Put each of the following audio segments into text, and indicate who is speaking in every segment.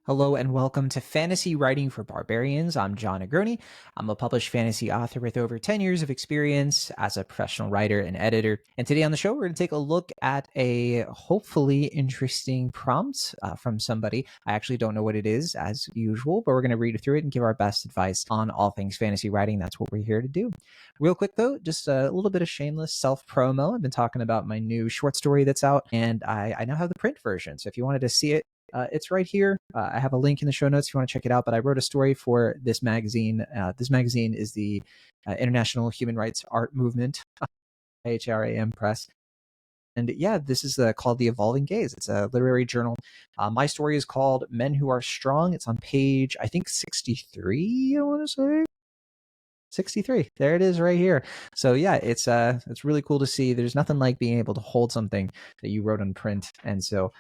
Speaker 1: Hello and welcome to Fantasy Writing for Barbarians. I'm John Negroni. I'm a published fantasy author with over 10 years of experience as a professional writer and editor. And today on the show, we're going to take a look at a hopefully interesting prompt from somebody. I actually don't know what it is as usual, but we're going to read through it and give our best advice on all things fantasy writing. That's what we're here to do. Real quick though, just a little bit of shameless self-promo. I've been talking about my new short story that's out, and I now have the print version. So if you wanted to see it, it's right here. I have a link in the show notes if you want to check it out. But I wrote a story for this magazine. This magazine is the International Human Rights Art Movement, IHRAM Press. And yeah, this is called The Evolving Gaze. It's a literary journal. My story is called Men Who Are Strong. It's on page, I think, 63, I want to say. 63. There it is right here. So yeah, it's really cool to see. There's nothing like being able to hold something that you wrote on print. And so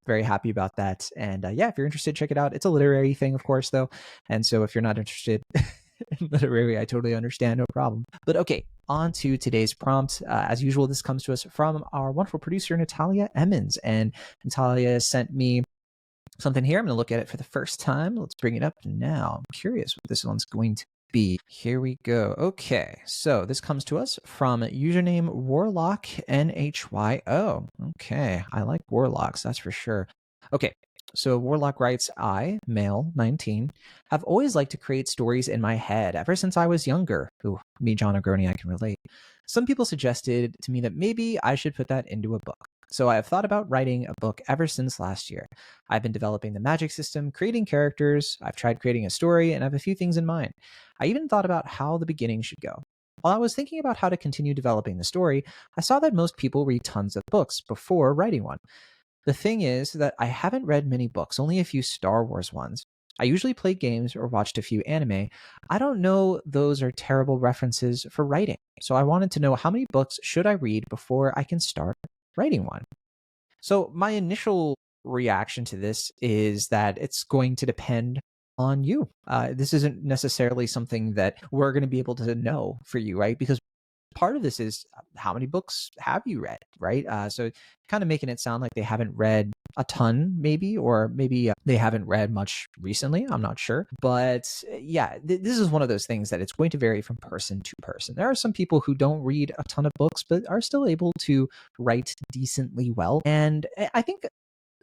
Speaker 1: very happy about that. And yeah, if you're interested, check it out. It's a literary thing, of course, though. And so if you're not interested in literary, I totally understand, no problem. But okay, on to today's prompt. As usual, this comes to us from our wonderful producer, Natalia Emmons. And Natalia sent me something here. I'm going to look at it for the first time. Let's bring it up now. I'm curious what this one's going to be. Here we go. Okay, so this comes to us from username Warlock NHYO. Okay, I like warlocks, that's for sure. Okay, so Warlock writes, I, male, 19, have always liked to create stories in my head ever since I was younger. Ooh, me, John Negroni, I can relate. Some people suggested to me that maybe I should put that into a book. So I have thought about writing a book ever since last year. I've been developing the magic system, creating characters, I've tried creating a story, and I have a few things in mind. I even thought about how the beginning should go. While I was thinking about how to continue developing the story, I saw that most people read tons of books before writing one. The thing is that I haven't read many books, only a few Star Wars ones. I usually play games or watched a few anime. I don't know those are terrible references for writing. So I wanted to know, how many books should I read before I can start writing one? So my initial reaction to this is that it's going to depend on you. This isn't necessarily something that we're going to be able to know for you, right? Because part of this is, how many books have you read, right? So kind of making it sound like they haven't read a ton, maybe, or maybe they haven't read much recently. I'm not sure. But yeah, this is one of those things that it's going to vary from person to person. There are some people who don't read a ton of books, but are still able to write decently well. And I think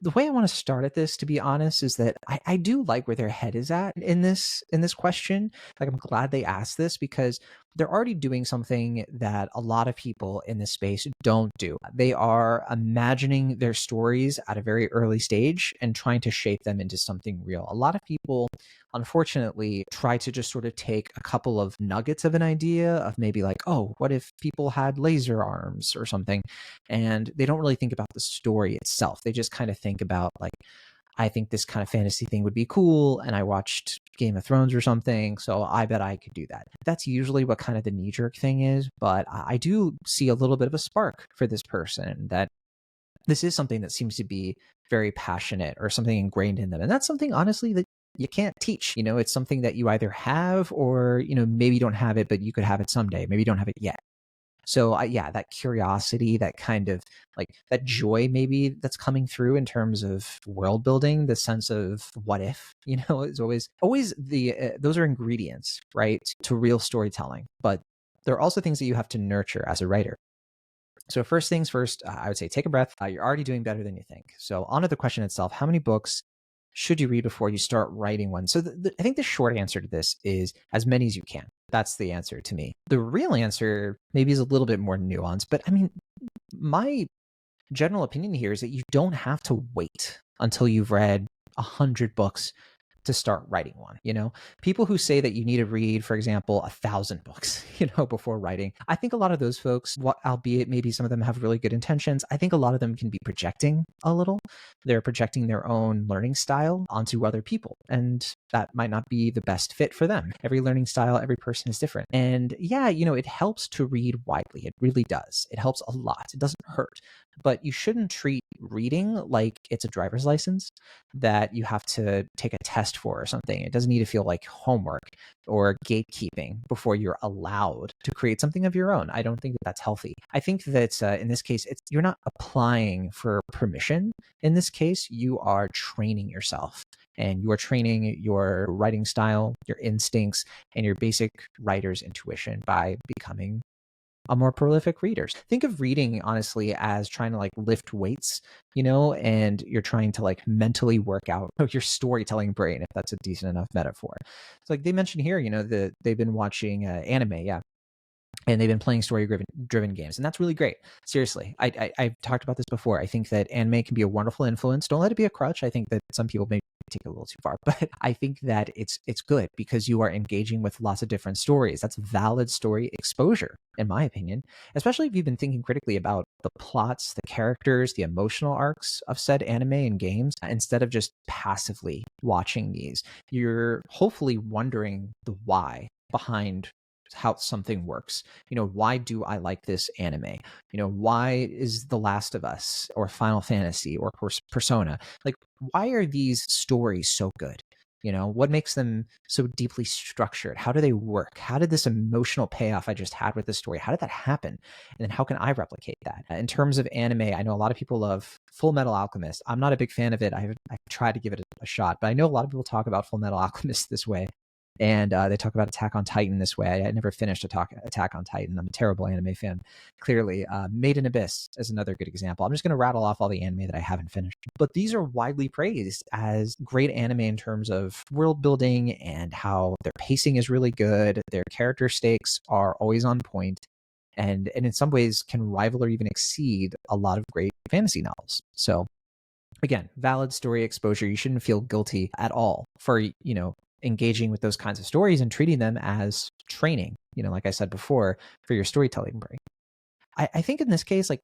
Speaker 1: the way I want to start at this, to be honest, is that I do like where their head is at in this question. Like, I'm glad they asked this, because they're already doing something that a lot of people in this space don't do. They are imagining their stories at a very early stage and trying to shape them into something real. A lot of people, unfortunately, try to just sort of take a couple of nuggets of an idea of maybe like, oh, what if people had laser arms or something? And they don't really think about the story itself. They just kind of think about, like, I think this kind of fantasy thing would be cool, and I watched Game of Thrones or something, so I bet I could do that. That's usually what kind of the knee-jerk thing is, but I do see a little bit of a spark for this person, that this is something that seems to be very passionate or something ingrained in them. And that's something, honestly, that you can't teach. It's something that you either have, or, maybe you don't have it, but you could have it someday. Maybe you don't have it yet. So yeah, that curiosity, that kind of like that joy maybe that's coming through in terms of world building, the sense of what if, is always the those are ingredients, right, to real storytelling. But there are also things that you have to nurture as a writer. So first things first, I would say take a breath. You're already doing better than you think. So on to the question itself: how many books should you read before you start writing one? So I think the short answer to this is as many as you can. That's the answer to me. The real answer maybe is a little bit more nuanced, but I mean, my general opinion here is that you don't have to wait until you've read 100 books to start writing one. People who say that you need to read, for example, 1,000 books, before writing, I think a lot of those folks, albeit maybe some of them have really good intentions, I think a lot of them can be projecting a little. They're projecting their own learning style onto other people, and that might not be the best fit for them. Every learning style, every person is different. And yeah, it helps to read widely. It really does. It helps a lot. It doesn't hurt. But you shouldn't treat reading like it's a driver's license that you have to take a test for or something. It doesn't need to feel like homework or gatekeeping before you're allowed to create something of your own. I don't think that that's healthy. I think that in this case, you're not applying for permission. In this case, you are training yourself and you are training your writing style, your instincts, and your basic writer's intuition by becoming a more prolific reader. Think of reading honestly as trying to like lift weights, and you're trying to like mentally work out your storytelling brain, if that's a decent enough metaphor. It's like they mentioned here, they've been watching anime, yeah, and they've been playing story-driven games, and that's really great. Seriously, I've talked about this before. I think that anime can be a wonderful influence. Don't let it be a crutch. I think that some people may take it a little too far, but I think that it's good because you are engaging with lots of different stories. That's valid story exposure, in my opinion, especially if you've been thinking critically about the plots, the characters, the emotional arcs of said anime and games, instead of just passively watching these. You're hopefully wondering the why behind how something works. Why do I like this anime? Why is The Last of Us or Final Fantasy or Persona, like, why are these stories so good? What makes them so deeply structured? How do they work? How did this emotional payoff I just had with this story, how did that happen? And then how can I replicate that? In terms of anime, I know a lot of people love Full Metal Alchemist. I'm not a big fan of it. I've tried to give it a shot, but I know a lot of people talk about Full Metal Alchemist this way. And they talk about Attack on Titan this way. I never finished Attack on Titan. I'm a terrible anime fan, clearly. Made in Abyss is another good example. I'm just going to rattle off all the anime that I haven't finished. But these are widely praised as great anime in terms of world building and how their pacing is really good. Their character stakes are always on point. And in some ways can rival or even exceed a lot of great fantasy novels. So again, valid story exposure. You shouldn't feel guilty at all for, engaging with those kinds of stories and treating them as training, like I said before, for your storytelling brain. I think in this case, like,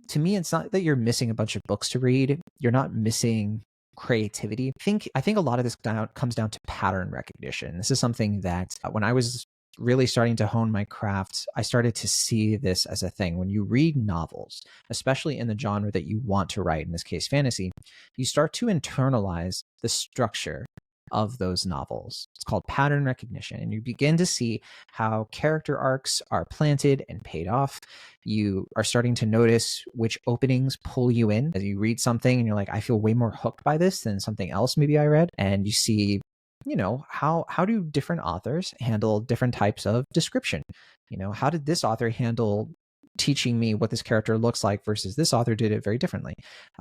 Speaker 1: to me, it's not that you're missing a bunch of books to read. You're not missing creativity. I think a lot of this comes down to pattern recognition. This is something that when I was really starting to hone my craft, I started to see this as a thing. When you read novels, especially in the genre that you want to write, in this case, fantasy, you start to internalize the structure of those novels. It's called pattern recognition. And you begin to see how character arcs are planted and paid off. You are starting to notice which openings pull you in as you read something and you're like, I feel way more hooked by this than something else maybe I read. And you see, how do different authors handle different types of description? How did this author handle teaching me what this character looks like versus this author did it very differently?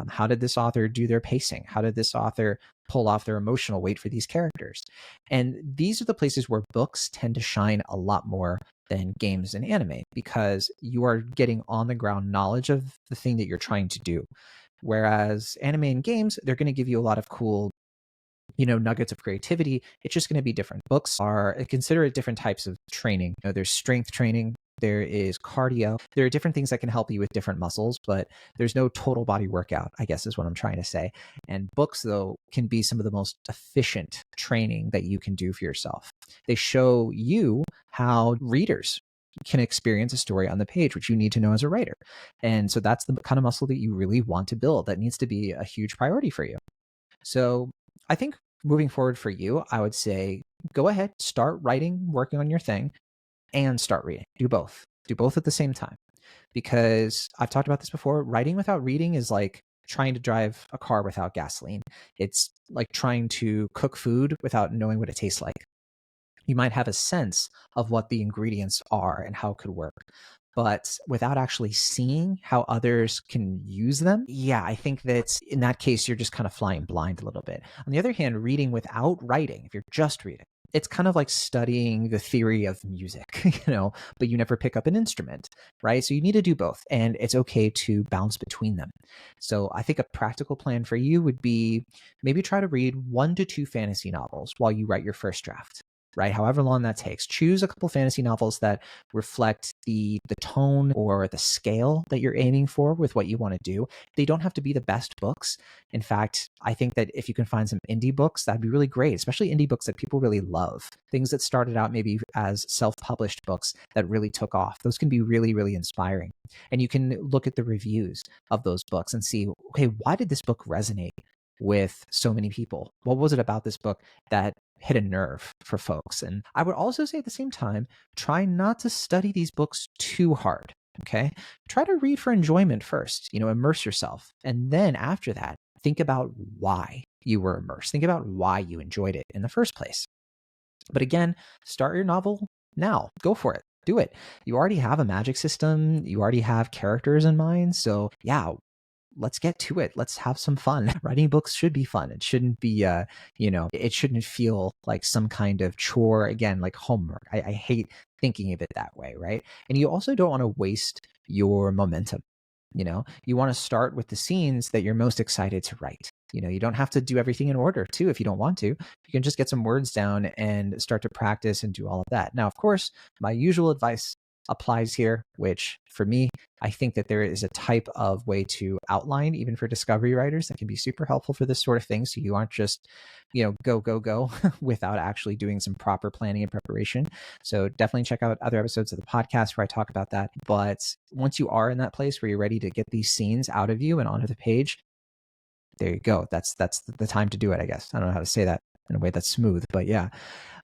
Speaker 1: How did this author do their pacing? How did this author pull off their emotional weight for these characters? And these are the places where books tend to shine a lot more than games and anime, because you are getting on the ground knowledge of the thing that you're trying to do. Whereas anime and games, they're going to give you a lot of cool nuggets of creativity. It's just going to be different. Books are considered different types of training. There's strength training, there is cardio. There are different things that can help you with different muscles, but there's no total body workout, I guess is what I'm trying to say. And books, though, can be some of the most efficient training that you can do for yourself. They show you how readers can experience a story on the page, which you need to know as a writer. And so that's the kind of muscle that you really want to build. That needs to be a huge priority for you. So I think moving forward for you, I would say go ahead, start writing, working on your thing, and start reading. Do both. Do both at the same time. Because I've talked about this before, writing without reading is like trying to drive a car without gasoline. It's like trying to cook food without knowing what it tastes like. You might have a sense of what the ingredients are and how it could work, but without actually seeing how others can use them, yeah, I think that in that case, you're just kind of flying blind a little bit. On the other hand, reading without writing, if you're just reading, it's kind of like studying the theory of music, but you never pick up an instrument, right? So you need to do both, and it's okay to bounce between them. So I think a practical plan for you would be maybe try to read 1 to 2 fantasy novels while you write your first draft, right? However long that takes. Choose a couple fantasy novels that reflect the tone or the scale that you're aiming for with what you want to do. They don't have to be the best books. In fact, I think that if you can find some indie books, that'd be really great, especially indie books that people really love. Things that started out maybe as self-published books that really took off. Those can be really, really inspiring. And you can look at the reviews of those books and see, okay, why did this book resonate with so many people? What was it about this book that hit a nerve for folks? And I would also say at the same time, try not to study these books too hard. Okay. Try to read for enjoyment first, immerse yourself. And then after that, think about why. you were immersed. Think about why you enjoyed it in the first place. But again, start your novel now. Go for it. Do it. You already have a magic system. You already have characters in mind. So yeah, let's get to it. Let's have some fun. Writing books should be fun. It shouldn't be, it shouldn't feel like some kind of chore, again, like homework. I hate thinking of it that way, right? And you also don't want to waste your momentum. You want to start with the scenes that you're most excited to write. You don't have to do everything in order too if you don't want to. You can just get some words down and start to practice and do all of that. Now, of course, my usual advice applies here, which for me, I think that there is a type of way to outline, even for discovery writers, that can be super helpful for this sort of thing. So you aren't just, go without actually doing some proper planning and preparation. So definitely check out other episodes of the podcast where I talk about that. But once you are in that place where you're ready to get these scenes out of you and onto the page, there you go. That's the time to do it, I guess. I don't know how to say that in a way that's smooth, but yeah.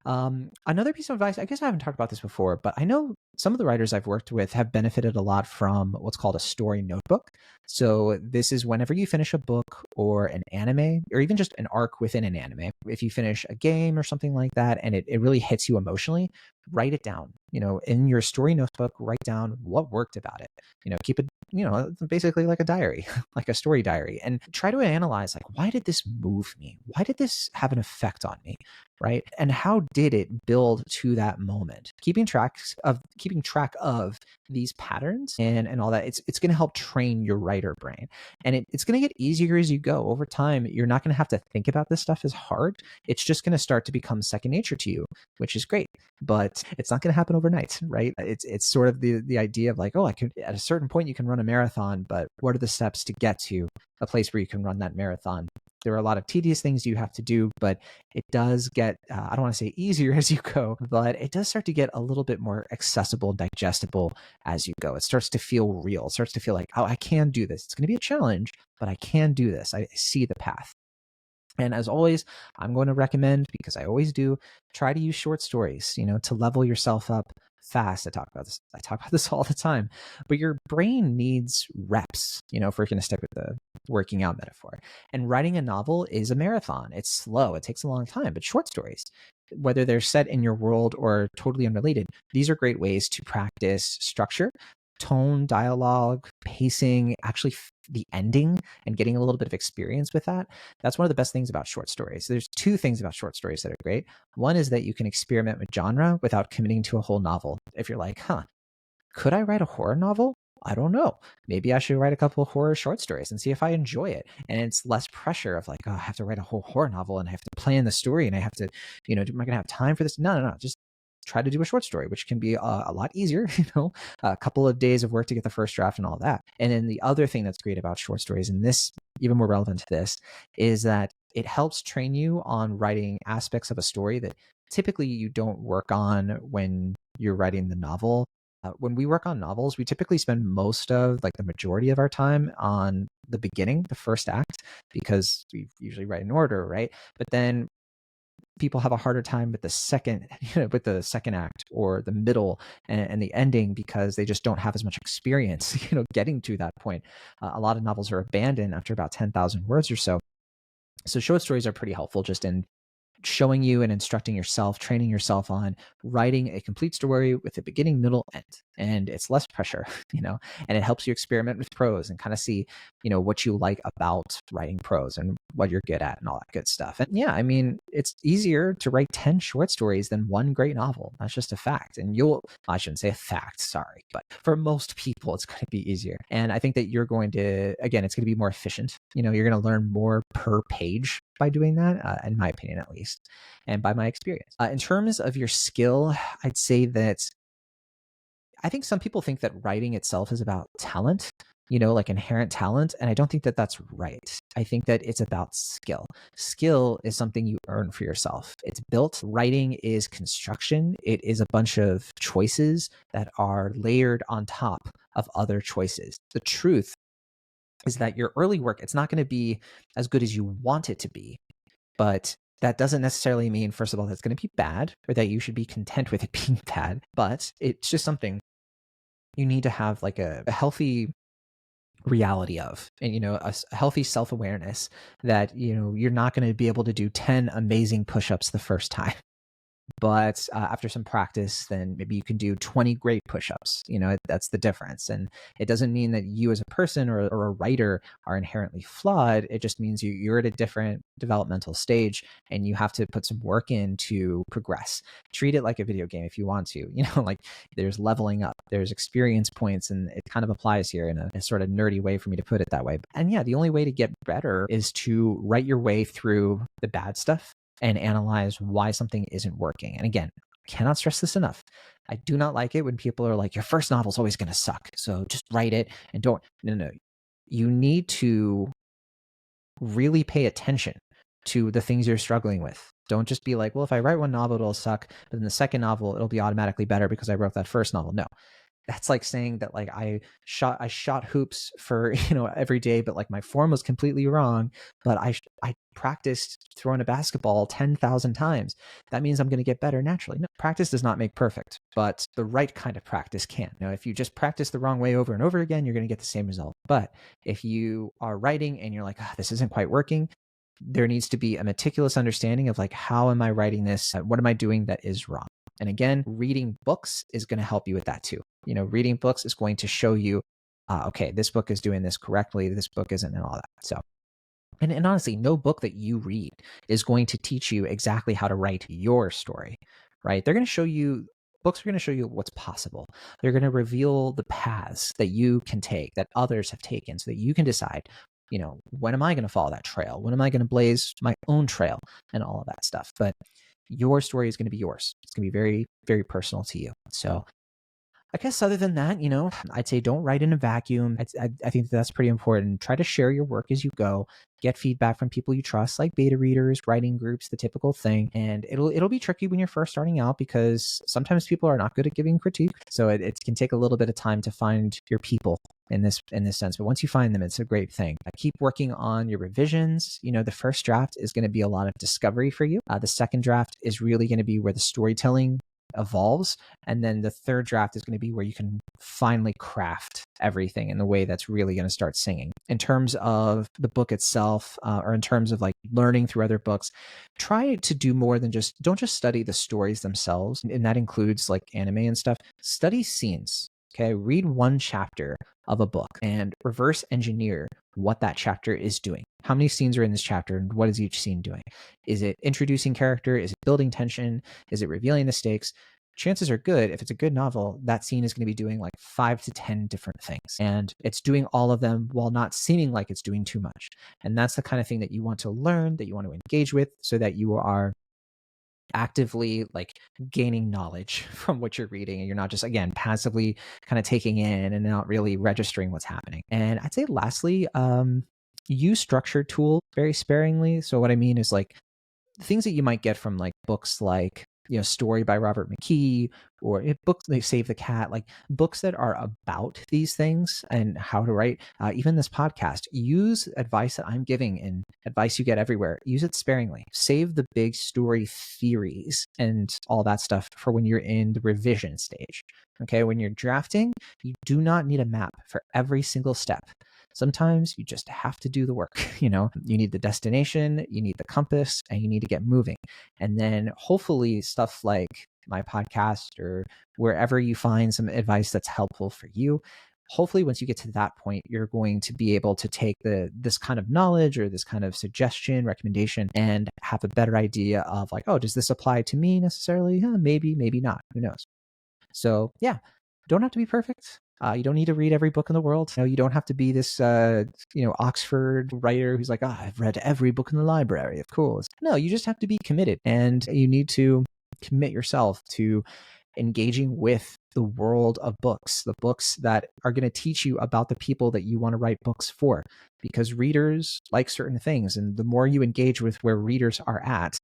Speaker 1: Another piece of advice, I guess I haven't talked about this before, but I know some of the writers I've worked with have benefited a lot from what's called a story notebook. So this is whenever you finish a book or an anime, or even just an arc within an anime, if you finish a game or something like that, and it really hits you emotionally, write it down. In your story notebook, write down what worked about it. Keep it, basically like a diary, like a story diary, and try to analyze, like, why did this move me? Why did this have an effect on me? Right? And how did it build to that moment? Keeping track of these patterns and all that, it's going to help train your writer brain. And it's going to get easier as you go. Over time, you're not going to have to think about this stuff as hard. It's just going to start to become second nature to you, which is great. But it's not going to happen overnight, right? It's sort of the idea of like, oh, I could, at a certain point you can run a marathon, but what are the steps to get to a place where you can run that marathon? There are a lot of tedious things you have to do, but it does get, I don't want to say easier as you go, but it does start to get a little bit more accessible, digestible as you go. It starts to feel real. It starts to feel like, oh, I can do this. It's going to be a challenge, but I can do this. I see the path. And as always, I'm going to recommend, because I always do, try to use short stories, to level yourself up fast. I talk about this all the time, but your brain needs reps, if we're going to stick with the working out metaphor. And writing a novel is a marathon. It's slow. It takes a long time, but short stories, whether they're set in your world or totally unrelated, these are great ways to practice structure, tone, dialogue, pacing, actually the ending, and getting a little bit of experience with that. That's one of the best things about short stories. There's two things about short stories that are great. One is that you can experiment with genre without committing to a whole novel. If you're like, could I write a horror novel? I don't know. Maybe I should write a couple of horror short stories and see if I enjoy it. And it's less pressure of like, oh, I have to write a whole horror novel and I have to plan the story and I have to, am I going to have time for this? No. Just try to do a short story, which can be a lot easier, a couple of days of work to get the first draft and all that. And then the other thing that's great about short stories, and this even more relevant to this, is that it helps train you on writing aspects of a story that typically you don't work on when you're writing the novel. When we work on novels, we typically spend most of, like, the majority of our time on the beginning, the first act, because we usually write in order, right? But then people have a harder time with the second, with the second act or the middle and the ending, because they just don't have as much experience, getting to that point. A lot of novels are abandoned after about 10,000 words or so. So short stories are pretty helpful just in showing you and instructing yourself, training yourself on writing a complete story with a beginning, middle, end. And it's less pressure, and it helps you experiment with prose and kind of see, what you like about writing prose and what you're good at and all that good stuff. And yeah, I mean, it's easier to write 10 short stories than one great novel. That's just a fact. And I shouldn't say a fact, sorry, but for most people, it's going to be easier. And I think that you're going to, again, it's going to be more efficient. You're going to learn more per page by doing that, in my opinion, at least, and by my experience. In terms of your skill, I'd say that I think some people think that writing itself is about talent, like inherent talent. And I don't think that that's right. I think that it's about skill. Skill is something you earn for yourself. It's built. Writing is construction. It is a bunch of choices that are layered on top of other choices. The truth is that your early work, it's not going to be as good as you want it to be, but that doesn't necessarily mean, first of all, that's going to be bad or that you should be content with it being bad, but it's just something you need to have, like a healthy reality of, and a healthy self-awareness that you're not going to be able to do 10 amazing push-ups the first time. But after some practice, then maybe you can do 20 great push-ups. That's the difference. And it doesn't mean that you as a person or a writer are inherently flawed. It just means you're at a different developmental stage and you have to put some work in to progress. Treat it like a video game if you want to. Like there's leveling up, there's experience points, and it kind of applies here in a sort of nerdy way for me to put it that way. And yeah, the only way to get better is to write your way through the bad stuff and analyze why something isn't working. And again, cannot stress this enough. I do not like it when people are like, your first novel is always going to suck, so just write it and don't. No. You need to really pay attention to the things you're struggling with. Don't just be like, well, if I write one novel, it'll suck, but in the second novel, it'll be automatically better because I wrote that first novel. No, that's like saying that like I shot hoops for every day, but like my form was completely wrong, but I practiced throwing a basketball 10,000 times. That means I'm going to get better naturally. No, practice does not make perfect, but the right kind of practice can. If you just practice the wrong way over and over again, you're going to get the same result. But if you are writing and you're like, this isn't quite working, there needs to be a meticulous understanding of like, how am I writing this? What am I doing that is wrong? And again, reading books is going to help you with that too. Reading books is going to show you, okay, this book is doing this correctly, this book isn't, and all that. So, and honestly, no book that you read is going to teach you exactly how to write your story, right? They're going to show you, books are going to show you what's possible. They're going to reveal the paths that you can take, that others have taken, so that you can decide, when am I going to follow that trail? When am I going to blaze my own trail and all of that stuff? But your story is going to be yours. It's going to be very, very personal to you. So I guess other than that, I'd say don't write in a vacuum. I think that's pretty important. Try to share your work as you go. Get feedback from people you trust, like beta readers, writing groups, the typical thing. And it'll be tricky when you're first starting out because sometimes people are not good at giving critique. So it can take a little bit of time to find your people in this sense. But once you find them, it's a great thing. Keep working on your revisions. The first draft is going to be a lot of discovery for you. The second draft is really going to be where the storytelling evolves, and then the third draft is going to be where you can finally craft everything in the way that's really going to start singing. In terms of the book itself, or in terms of like learning through other books, try to do more than don't just study the stories themselves, and that includes like anime and stuff. Study scenes. Okay, read one chapter of a book and reverse engineer what that chapter is doing. How many scenes are in this chapter and what is each scene doing? Is it introducing character? Is it building tension? Is it revealing the stakes? Chances are good, if it's a good novel, that scene is going to be doing like 5 to 10 different things. And it's doing all of them while not seeming like it's doing too much. And that's the kind of thing that you want to learn, that you want to engage with, so that you are actively like gaining knowledge from what you're reading, and you're not just, again, passively kind of taking in and not really registering what's happening. And I'd say lastly, use structured tools very sparingly. So what I mean is like things that you might get from like books like Story by Robert McKee, or books like Save the Cat, like books that are about these things and how to write. Even this podcast, use advice that I'm giving and advice you get everywhere. Use it sparingly. Save the big story theories and all that stuff for when you're in the revision stage. Okay, when you're drafting, you do not need a map for every single step. Sometimes you just have to do the work. You need the destination, you need the compass, and you need to get moving. And then hopefully stuff like my podcast or wherever you find some advice that's helpful for you, hopefully once you get to that point, you're going to be able to take this kind of knowledge or this kind of suggestion, recommendation, and have a better idea of like, oh, does this apply to me necessarily? Maybe, maybe not. Who knows? So yeah, don't have to be perfect. You don't need to read every book in the world. You don't have to be this, Oxford writer who's like, I've read every book in the library, of course. No, you just have to be committed, and you need to commit yourself to engaging with the world of books, the books that are going to teach you about the people that you want to write books for, because readers like certain things. And the more you engage with where readers are at,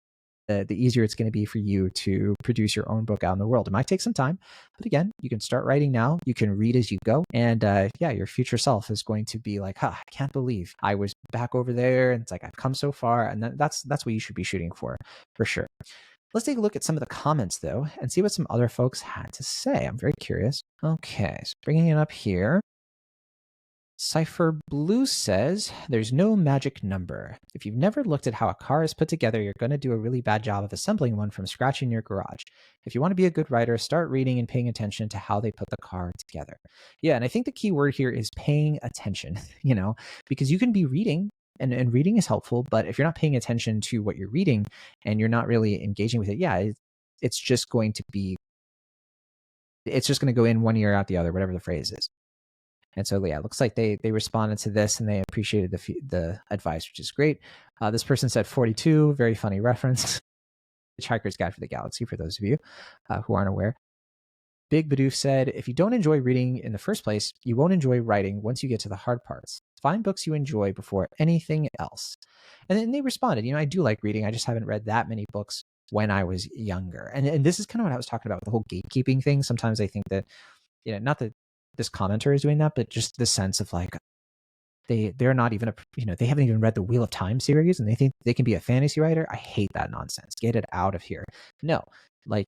Speaker 1: the easier it's going to be for you to produce your own book out in the world. It might take some time, but again, you can start writing now. You can read as you go. And your future self is going to be like, I can't believe I was back over there. And it's like, I've come so far. And that's what you should be shooting for sure. Let's take a look at some of the comments, though, and see what some other folks had to say. I'm very curious. Okay, so bringing it up here. Cypher Blue says, there's no magic number. If you've never looked at how a car is put together, you're going to do a really bad job of assembling one from scratch in your garage. If you want to be a good writer, start reading and paying attention to how they put the car together. Yeah, and I think the key word here is paying attention, because you can be reading and reading is helpful, but if you're not paying attention to what you're reading and you're not really engaging with it, it's just going to go in one ear out the other, whatever the phrase is. And so, yeah, it looks like they responded to this and they appreciated the advice, which is great. This person said 42, very funny reference. Hitchhiker's Guide for the Galaxy, for those of you who aren't aware. Big Bidoof said, if you don't enjoy reading in the first place, you won't enjoy writing once you get to the hard parts. Find books you enjoy before anything else. And then they responded, I do like reading. I just haven't read that many books when I was younger. And this is kind of what I was talking about with the whole gatekeeping thing. Sometimes I think that, not that this commenter is doing that, but just the sense of like they're not even they haven't even read the Wheel of Time series and they think they can be a fantasy writer. I hate that nonsense. Get it out of here. No, like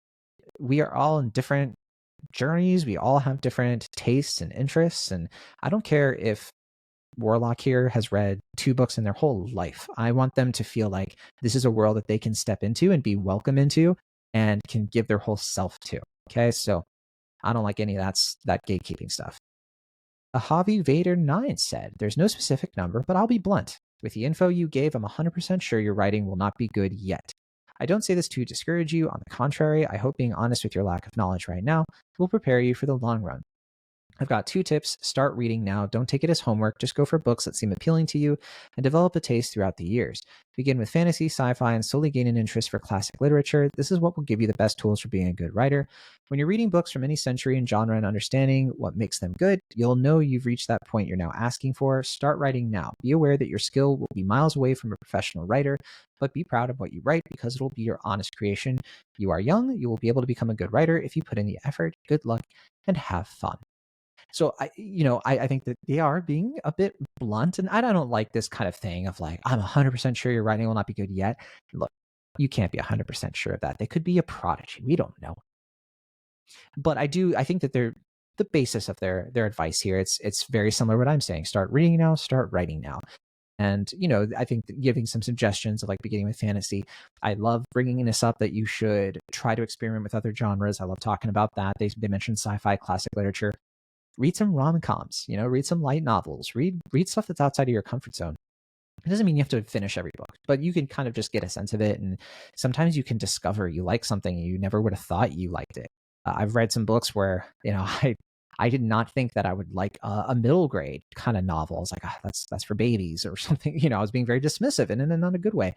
Speaker 1: we are all in different journeys. We all have different tastes and interests, and I don't care if Warlock here has read 2 books in their whole life. I want them to feel like this is a world that they can step into and be welcome into and can give their whole self to. Okay, so I don't like any of that gatekeeping stuff. Javi Vader 9 said, there's no specific number, but I'll be blunt. With the info you gave, I'm 100% sure your writing will not be good yet. I don't say this to discourage you. On the contrary, I hope being honest with your lack of knowledge right now will prepare you for the long run. I've got 2 tips. Start reading now. Don't take it as homework. Just go for books that seem appealing to you and develop a taste throughout the years. Begin with fantasy, sci-fi, and slowly gain an interest for classic literature. This is what will give you the best tools for being a good writer. When you're reading books from any century and genre and understanding what makes them good, you'll know you've reached that point you're now asking for. Start writing now. Be aware that your skill will be miles away from a professional writer, but be proud of what you write because it'll be your honest creation. You are young. You will be able to become a good writer if you put in the effort. Good luck and have fun. So I think that they are being a bit blunt, and I don't like this kind of thing of like, I'm 100% sure your writing will not be good yet. Look, you can't be 100% sure of that. They could be a prodigy. We don't know. But I think that they're the basis of their advice here. It's very similar to what I'm saying. Start reading now, start writing now. And, I think giving some suggestions of like beginning with fantasy. I love bringing this up that you should try to experiment with other genres. I love talking about that. They mentioned sci-fi, classic literature. Read some rom-coms, read some light novels, read stuff that's outside of your comfort zone. It doesn't mean you have to finish every book, but you can kind of just get a sense of it. And sometimes you can discover you like something and you never would have thought you liked it. I've read some books where, I did not think that I would like a middle grade kind of novel. I was like, that's for babies or something. I was being very dismissive and in not a good way.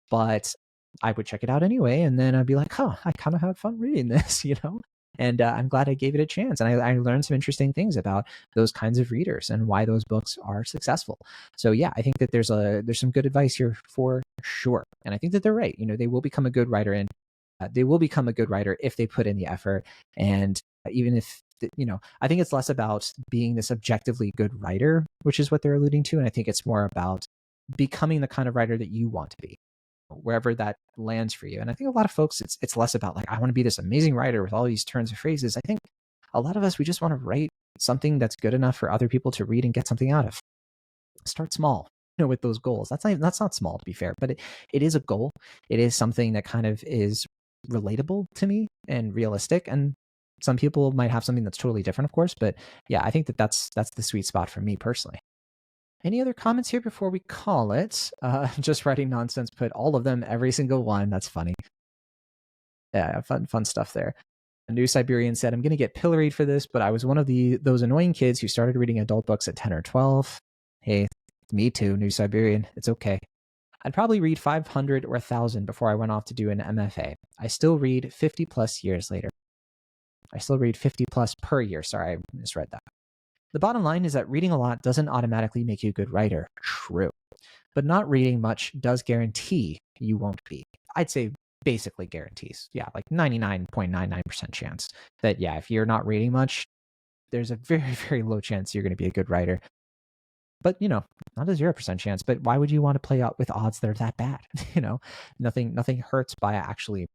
Speaker 1: But I would check it out anyway. And then I'd be like, I kind of had fun reading this, And I'm glad I gave it a chance. And I learned some interesting things about those kinds of readers and why those books are successful. So yeah, I think that there's some good advice here for sure. And I think that they're right. They will become a good writer, and they will become a good writer if they put in the effort. And even if, I think it's less about being this objectively good writer, which is what they're alluding to. And I think it's more about becoming the kind of writer that you want to be, wherever that lands for you. And I think a lot of folks, it's less about like, I want to be this amazing writer with all these turns of phrases. I think a lot of us, we just want to write something that's good enough for other people to read and get something out of. Start small, with those goals. That's not small, to be fair, but it is a goal. It is something that kind of is relatable to me and realistic. And some people might have something that's totally different, of course. But yeah, I think that's the sweet spot for me personally. Any other comments here before we call it? Just writing nonsense, put all of them, every single one. That's funny. Yeah, fun stuff there. A New Siberian said, I'm going to get pilloried for this, but I was one of those annoying kids who started reading adult books at 10 or 12. Hey, me too, New Siberian. It's okay. I'd probably read 500 or 1,000 before I went off to do an MFA. I still read 50 plus years later. I still read 50 plus per year. Sorry, I misread that. The bottom line is that reading a lot doesn't automatically make you a good writer. True. But not reading much does guarantee you won't be. I'd say basically guarantees. Yeah, like 99.99% chance that, yeah, if you're not reading much, there's a very, very low chance you're going to be a good writer. But, not a 0% chance. But why would you want to play out with odds that are that bad? Nothing hurts by actually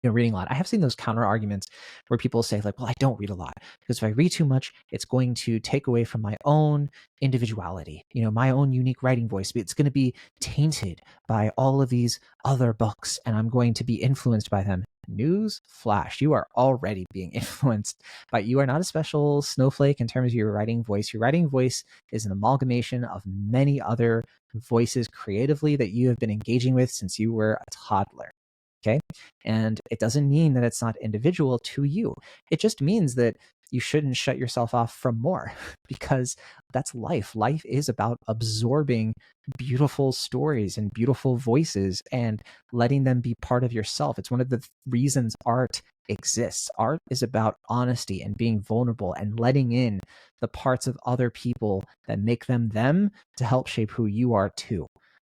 Speaker 1: reading a lot. I have seen those counter arguments where people say like, well, I don't read a lot because if I read too much, it's going to take away from my own individuality, my own unique writing voice. It's going to be tainted by all of these other books and I'm going to be influenced by them. News flash, you are already being influenced, but you are not a special snowflake in terms of your writing voice. Your writing voice is an amalgamation of many other voices creatively that you have been engaging with since you were a toddler. Okay. And it doesn't mean that it's not individual to you. It just means that you shouldn't shut yourself off from more because that's life. Life is about absorbing beautiful stories and beautiful voices and letting them be part of yourself. It's one of the reasons art exists. Art is about honesty and being vulnerable and letting in the parts of other people that make them to help shape who you are too.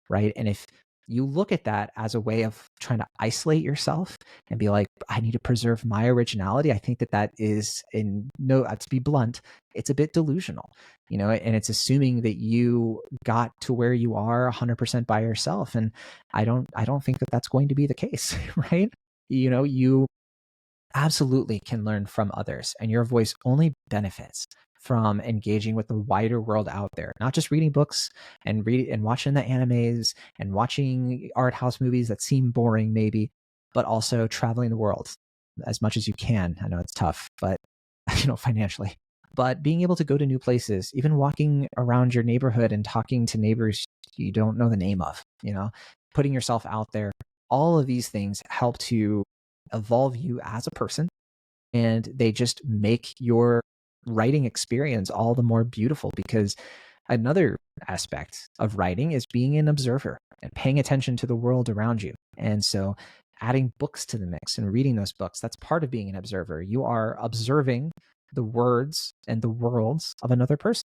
Speaker 1: Right. And if you look at that as a way of trying to isolate yourself and be like, I need to preserve my originality. I think that is, to be blunt, it's a bit delusional, and it's assuming that you got to where you are 100% by yourself. And I don't think that that's going to be the case, right? You absolutely can learn from others and your voice only benefits from engaging with the wider world out there, not just reading books and watching the animes and watching art house movies that seem boring maybe, but also traveling the world as much as you can. I know it's tough, but financially, but being able to go to new places, even walking around your neighborhood and talking to neighbors you don't know the name of, putting yourself out there, all of these things help to evolve you as a person, and they just make your writing experience all the more beautiful, because another aspect of writing is being an observer and paying attention to the world around you. And so adding books to the mix and reading those books, that's part of being an observer. You are observing the words and the worlds of another person.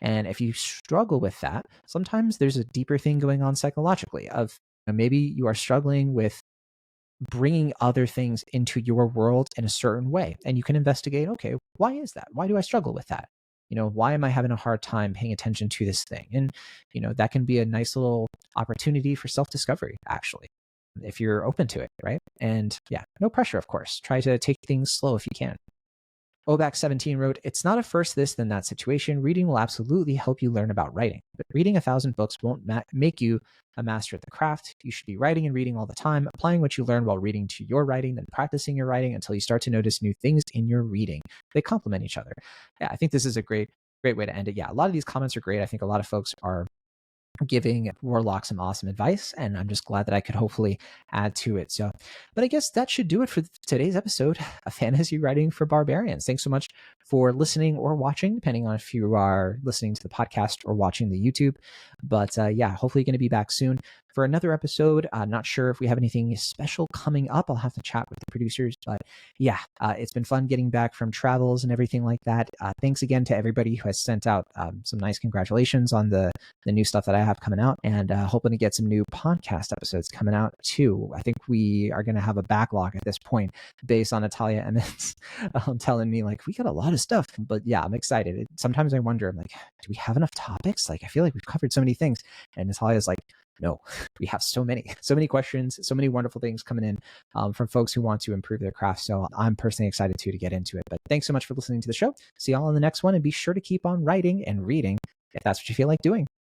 Speaker 1: And if you struggle with that, sometimes there's a deeper thing going on psychologically of maybe you are struggling with bringing other things into your world in a certain way. And you can investigate, okay, why is that? Why do I struggle with that? Why am I having a hard time paying attention to this thing? And, that can be a nice little opportunity for self-discovery, actually, if you're open to it, right? And yeah, no pressure, of course. Try to take things slow if you can. Oback17 wrote, it's not a first this, then that situation. Reading will absolutely help you learn about writing, but reading 1,000 books won't make you a master at the craft. You should be writing and reading all the time, applying what you learn while reading to your writing, then practicing your writing until you start to notice new things in your reading. They complement each other. Yeah, I think this is a great way to end it. Yeah, a lot of these comments are great. I think a lot of folks are giving Warlock some awesome advice, and I'm just glad that I could hopefully add to it. So, but I guess that should do it for today's episode of Fantasy Writing for Barbarians. Thanks so much for listening or watching, depending on if you are listening to the podcast or watching the YouTube. But yeah, hopefully going to be back soon for another episode. Not sure if we have anything special coming up. I'll have to chat with the producers, but yeah, it's been fun getting back from travels and everything like that. Thanks again to everybody who has sent out some nice congratulations on the new stuff that I have coming out, and hoping to get some new podcast episodes coming out too. I think we are going to have a backlog at this point based on Natalia Emmons telling me like, we got a lot of stuff, but yeah, I'm excited. Sometimes I wonder, I'm like, do we have enough topics? Like, I feel like we've covered so many things, and Natalia's like, no, we have so many questions, so many wonderful things coming in from folks who want to improve their craft. So I'm personally excited to get into it. But thanks so much for listening to the show. See y'all in the next one, and be sure to keep on writing and reading if that's what you feel like doing.